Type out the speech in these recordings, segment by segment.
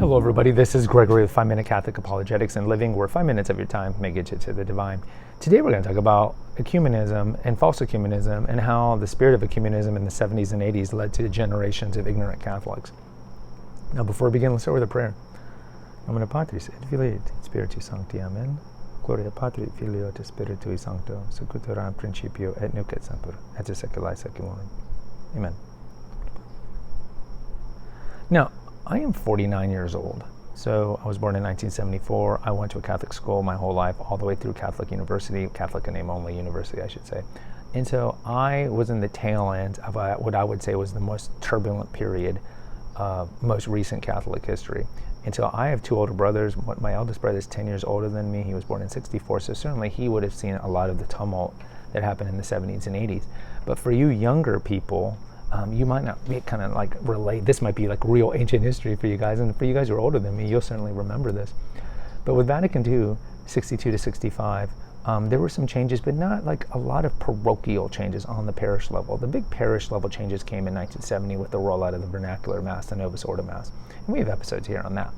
Hello everybody, this is Gregory with 5 Minute Catholic Apologetics and Living, where 5 minutes of your time may get you to the divine. Today we're going to talk about ecumenism and false ecumenism and how the spirit of ecumenism in the 70s and 80s led to generations of ignorant Catholics. Now before we begin, let's start with a prayer. Nomine Patris et Filii et Spiritus Sancti. Amen. Gloria Patri, Filio et Spiritui Sancto, sicut erat in principio et nunc et semper, et saecula saeculorum. Amen. Now, I am 49 years old. So I was born in 1974. I went to a Catholic school my whole life, all the way through Catholic University, Catholic in name only university, I should say. And so I was in the tail end of what I would say was the most turbulent period of most recent Catholic history. And so I have two older brothers. My eldest brother is 10 years older than me. He was born in 64. So certainly he would have seen a lot of the tumult that happened in the 70s and 80s. But for you younger people, you might not be kind of like relate. This might be like real ancient history for you guys. And for you guys who are older than me, you'll certainly remember this. But with Vatican II, 62 to 65, there were some changes, but not like a lot of parochial changes on the parish level. The big parish level changes came in 1970 with the rollout of the vernacular Mass, the Novus Ordo Mass. And we have episodes here on that.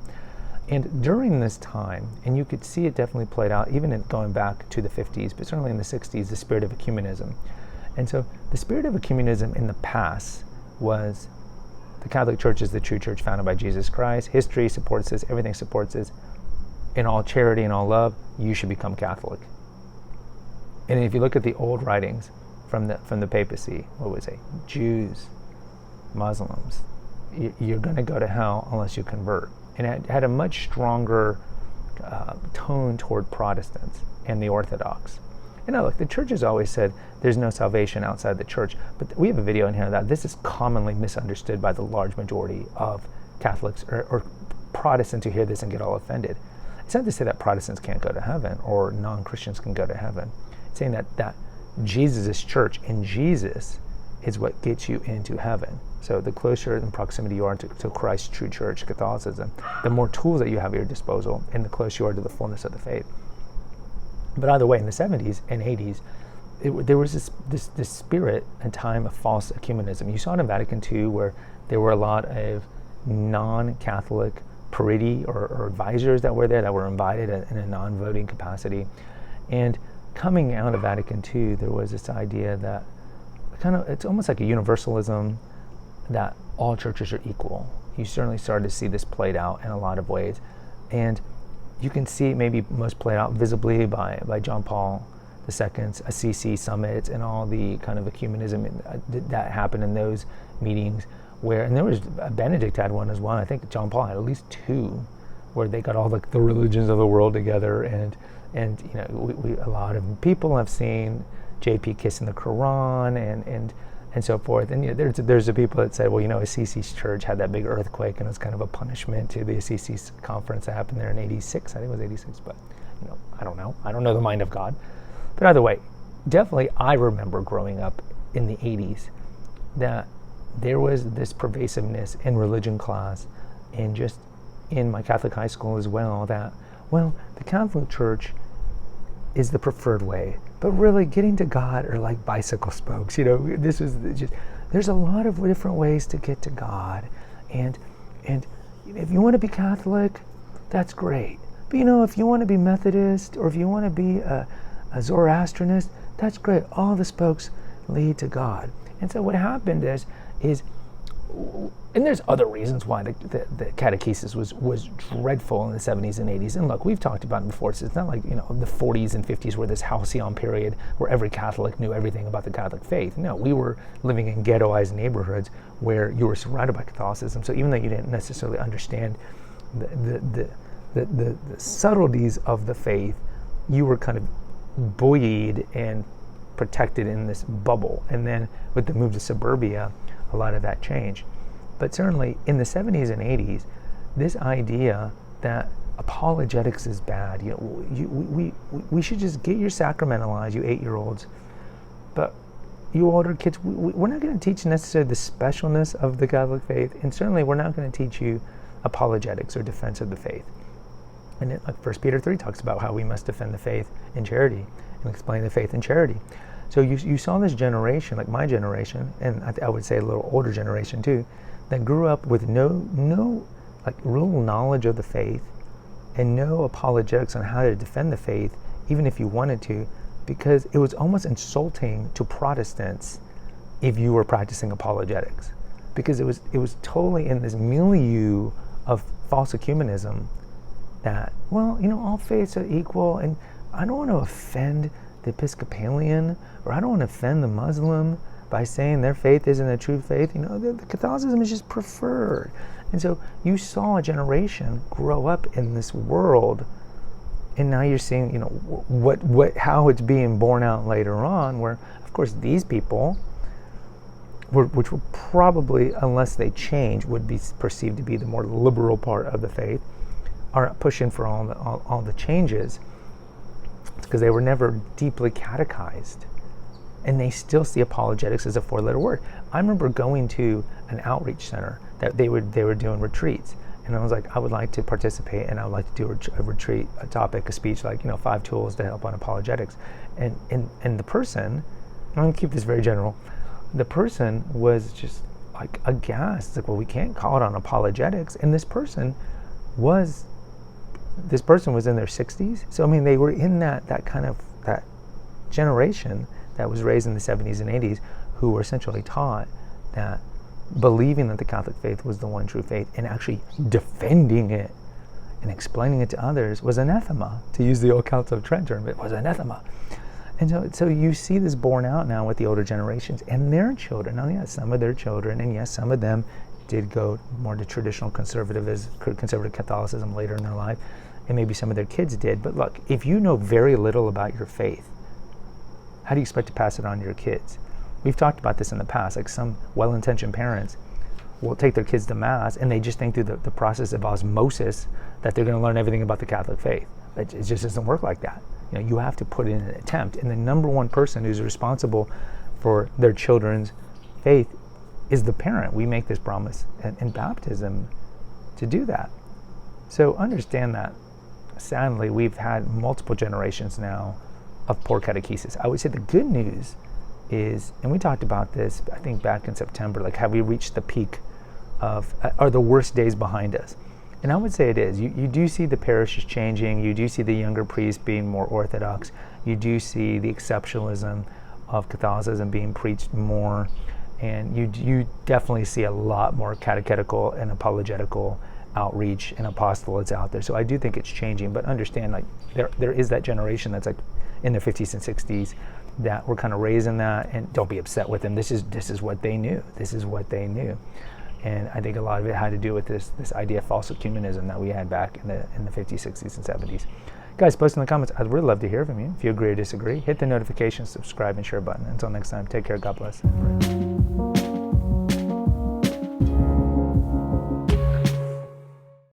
And during this time, and you could see it definitely played out, even in going back to the 50s, but certainly in the 60s, the spirit of ecumenism. And so the spirit of ecumenism in the past was the Catholic Church is the true church founded by Jesus Christ. History supports this. Everything supports this. In all charity and all love, you should become Catholic. And if you look at the old writings from the papacy, what would it say? Jews, Muslims, you're going to go to hell unless you convert. And it had a much stronger tone toward Protestants and the Orthodox. You know, look, the church has always said there's no salvation outside the church, but we have a video in here that this is commonly misunderstood by the large majority of Catholics or Protestants who hear this and get all offended. It's not to say that Protestants can't go to heaven or non-Christians can go to heaven. It's saying that Jesus' church and Jesus is what gets you into heaven. So the closer in proximity you are to Christ's true church, Catholicism, the more tools that you have at your disposal and the closer you are to the fullness of the faith. But either way, in the 70s and 80s, there was this spirit and time of false ecumenism. You saw it in Vatican II, where there were a lot of non-Catholic periti or advisors that were there that were invited in a non-voting capacity. And coming out of Vatican II, there was this idea that it's almost like a universalism, that all churches are equal. You certainly started to see this played out in a lot of ways. And you can see it maybe most played out visibly by John Paul II's Assisi summits and all the kind of ecumenism that happened in those meetings. And there was Benedict had one as well. I think John Paul had at least two, where they got all the religions of the world together. And you know, a lot of people have seen JP kissing the Quran and so forth. And you know, there's the people that said, well, you know, Assisi's church had that big earthquake and it was kind of a punishment to the Assisi's conference that happened there in 86. I think it was 86, but you know, I don't know. I don't know the mind of God. But either way, definitely I remember growing up in the 80s that there was this pervasiveness in religion class and just in my Catholic high school as well, that, well, the Catholic Church is the preferred way. But really, getting to God are like bicycle spokes. You know, this is just, there's a lot of different ways to get to God. And if you want to be Catholic, that's great. But you know, if you want to be Methodist or if you want to be a Zoroastrianist, that's great. All the spokes lead to God. And so what happened is and there's other reasons why the catechesis was dreadful in the 70s and 80s. And look, we've talked about it before. So it's not like, you know, the 40s and 50s were this halcyon period where every Catholic knew everything about the Catholic faith. No, we were living in ghettoized neighborhoods where you were surrounded by Catholicism. So even though you didn't necessarily understand the subtleties of the faith, you were kind of buoyed and protected in this bubble. And then with the move to suburbia, a lot of that changed. But certainly in the 70s and 80s, this idea that apologetics is bad, you know, we should just get your sacramentalized, you 8-year-olds, but you older kids, we're not going to teach necessarily the specialness of the Catholic faith, and certainly we're not going to teach you apologetics or defense of the faith. And like 1 Peter 3 talks about how we must defend the faith in charity and explain the faith in charity. So you saw this generation, like my generation, and I would say a little older generation too, that grew up with no like real knowledge of the faith and no apologetics on how to defend the faith, even if you wanted to, because it was almost insulting to Protestants if you were practicing apologetics, because it was totally in this milieu of false ecumenism that, well, all faiths are equal, and I don't want to offend the Episcopalian, or I don't want to offend the Muslim by saying their faith isn't a true faith. The Catholicism is just preferred. And so you saw a generation grow up in this world, and now you're seeing, how it's being borne out later on, where, of course, these people, which will probably, unless they change, would be perceived to be the more liberal part of the faith, are pushing for all the changes. It's because they were never deeply catechized, and they still see apologetics as a four-letter word. I remember going to an outreach center that they were doing retreats, and I was like, I would like to participate, and I would like to do a retreat, a topic, a speech, like 5 tools to help on apologetics. And the person, I'm going to keep this very general, the person was just like aghast. It's like, well, we can't call it on apologetics. And this person was in their 60s. So, they were in that kind of, that generation that was raised in the 70s and 80s, who were essentially taught that believing that the Catholic faith was the one true faith and actually defending it and explaining it to others was anathema. To use the old Council of Trent term, it was anathema. And so you see this borne out now with the older generations and their children. Now, yes, some of their children, and yes, some of them did go more to traditional conservative Catholicism later in their life, and maybe some of their kids did. But look, if you know very little about your faith, how do you expect to pass it on to your kids? We've talked about this in the past. Like, some well-intentioned parents will take their kids to Mass, and they just think through the process of osmosis that they're going to learn everything about the Catholic faith. It just doesn't work like that. You have to put in an attempt. And the number one person who's responsible for their children's faith is the parent. We make this promise in baptism to do that. So understand that, sadly, we've had multiple generations now of poor catechesis. I would say the good news is, and we talked about this, I think, back in September, like, have we reached the peak of, are the worst days behind us? And I would say it is. You do see the parishes changing. You do see the younger priests being more orthodox. You do see the exceptionalism of Catholicism being preached more. And you definitely see a lot more catechetical and apologetical outreach and apostolates out there. So I do think it's changing. But understand, like, there is that generation that's like in their 50s and 60s that were kind of raised in that. And don't be upset with them. This is what they knew. This is what they knew. And I think a lot of it had to do with this idea of false ecumenism that we had back in the 50s, 60s, and 70s. Guys, post in the comments. I'd really love to hear from you. If you agree or disagree, hit the notification, subscribe, and share button. Until next time, take care. God bless.